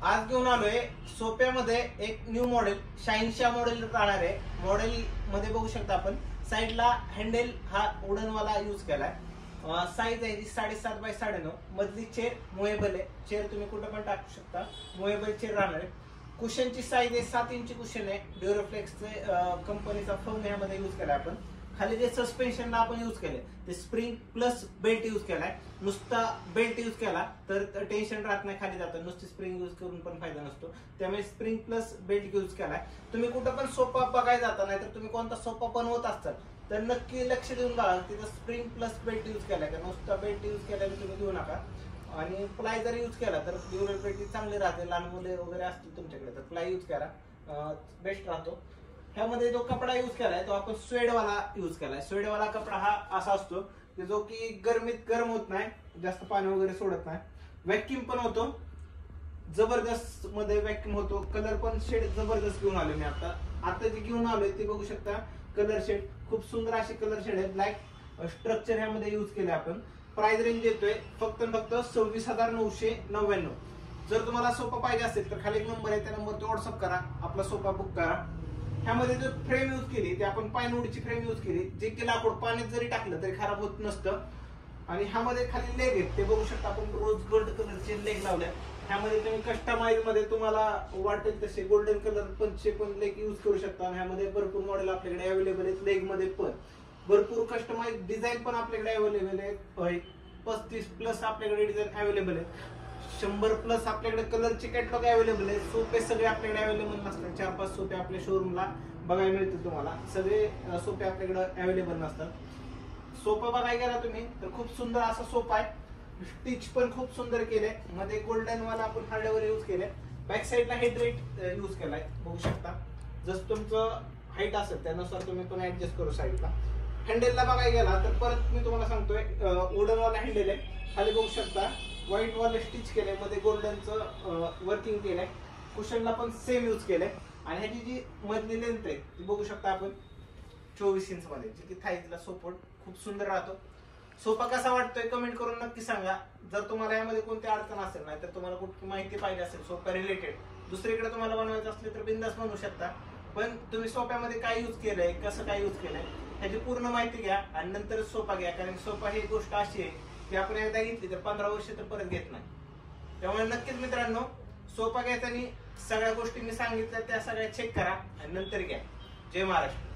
आज घेऊन आलोय सोप्यामध्ये एक न्यू मॉडेल 86 मॉडेल राहणार आहे। मॉडेल मध्ये बघू शकता आपण साइडला हँडल हा वुडन वाला यूज केलाय। साईज आहे जी 7.5 बाय 9.5। मधली चेअर मुव्हेबल आहे, चेअर तुम्ही कुठे पण टाकू शकता, मुव्हेबल चेअर राहणार आहे। कुशनची साईज आहे 7 इंची कुशन आहे, ड्युरोफ्लेक्सचे कंपनीचा फोम यामध्ये यूज केलाय आपण। खाली जे सस्पेन्शनला आपण यूज केले ते स्प्रिंग प्लस बेल्ट यूज केलाय। नुसता बेल्ट यूज केला तर टेन्शन राहत नाही, खाली जातं। नुसती स्प्रिंग यूज करून पण फायदा नसतो, त्यामुळे स्प्रिंग प्लस बेल्ट यूज केलाय। तुम्ही कुठं पण सोफा बघायला जाता, नाही तर तुम्ही कोणता सोफा बनवत असताल तर नक्की लक्ष देऊन बघा तिथं स्प्रिंग प्लस बेल्ट यूज केलाय का। नुसता बेल्ट यूज केल्याने तुम्ही घेऊ नका। आणि प्लाय जर यूज केला तर ड्युरेबिलिटी चांगली राहते। लहान मुले वगैरे असतील तुमच्याकडे तर प्लाय यूज करा, बेस्ट राहतो। ह्यामध्ये जो कपडा यूज केलाय तो आपण स्वेड वाला यूज केलाय। स्वेड वाला कपडा हा असा असतो की जो की गरमीत गरम होत नाही, जास्त पाणी वगैरे सोडत नाही, व्हॅक्यूम पण होतो, जबरदस्त मध्ये व्हॅक्यूम होतो। कलर पण शेड जबरदस्त घेऊन आलो मी आता जे घेऊन आलोय ते बघू शकता। कलर शेड खूप सुंदर असे कलर शेड आहे। ब्लॅक स्ट्रक्चर ह्यामध्ये यूज केले आपण। प्राइस रेंज देतोय फक्त 26,999। जर तुम्हाला सोफा पाहिजे असेल तर खाली एक नंबर आहे, त्या नंबरवर व्हॉट्सअप करा, आपला सोफा बुक करा। ह्यामध्ये जो फ्रेम यूज केली ते आपण पाईनवूडची फ्रेम यूज केली, जे की लाकूड पाण्यात जरी टाकलं तरी खराब होत नसतं। आणि ह्यामध्ये खाली लेग आहेत ते बघू शकता आपण, रोज गोल्ड कलरचे लेग लावले। ह्यामध्ये तुम्ही कस्टमाइज मध्ये तुम्हाला वाटेल तसे गोल्डन कलर पण लेग यूज करू शकता। ह्यामध्ये भरपूर मॉडेल आपल्याकडे अवेलेबल आहेत। लेग मध्ये पण भरपूर कस्टमाइज डिझाईन पण आपल्याकडे अवेलेबल आहेत। 35 प्लस आपल्याकडे डिझाईन अवेलेबल आहे। 100 प्लस आपल्याकडे कलरचे कॅटलॉग अवेलेबल आहे। सोफे सगळे आपल्याकडे अवेलेबल नसतात, 4-5 सोफे आपल्या शोरूमला बघायला मिळतील तुम्हाला। सगळे सोफे आपल्याकडे अवेलेबल नसतात। सोफा बघायला गेला तुम्ही तर खूप सुंदर असा सोफा आहे। स्टिच पण खूप सुंदर केले, मध्ये गोल्डन वाला आपण हार्डवेअर यूज केले। बॅक साईडला हेडरेट यूज केलाय, बघू शकता। जसं तुमचं हाईट असेल त्यानुसार तुम्ही पण ऍडजस्ट करू साईडला। हँडलला बघायला गेला तर परत मी तुम्हाला सांगतोय वुडन वाला हँडल आहे। खाली बघू शकता व्हाईट वाले स्टिच केले, मध्ये गोल्डनचं वर्किंग केलंय। कुशनला पण सेम यूज केलंय। आणि ह्याची जी मधली लेंथ आहे ती बघू शकता आपण 24 इंच मध्ये, जे की थाईजला सपोर्ट खूप सुंदर राहतो। सोफा कसा वाटतोय कमेंट करून नक्की सांगा। जर तुम्हाला यामध्ये कोणती अडचण असेल, नाही तर तुम्हाला कुठली माहिती पाहिजे असेल सोफा रिलेटेड, दुसरीकडे तुम्हाला बनवायचं असले तर बिंदास बनवू शकता। पण तुम्ही सोफ्यामध्ये काय यूज केलंय, कसं काय यूज केलंय ह्याची पूर्ण माहिती घ्या आणि नंतर सोफा घ्या। कारण सोफा ही गोष्ट अशी आहे की आपण एकदा घेतली तर 15 वर्ष तर परत घेत नाही। त्यामुळे नक्कीच मित्रांनो सोफा घेताना सगळ्या गोष्टी मी सांगितल्या त्या सगळ्या चेक करा आणि नंतर घ्या। जय महाराष्ट्र।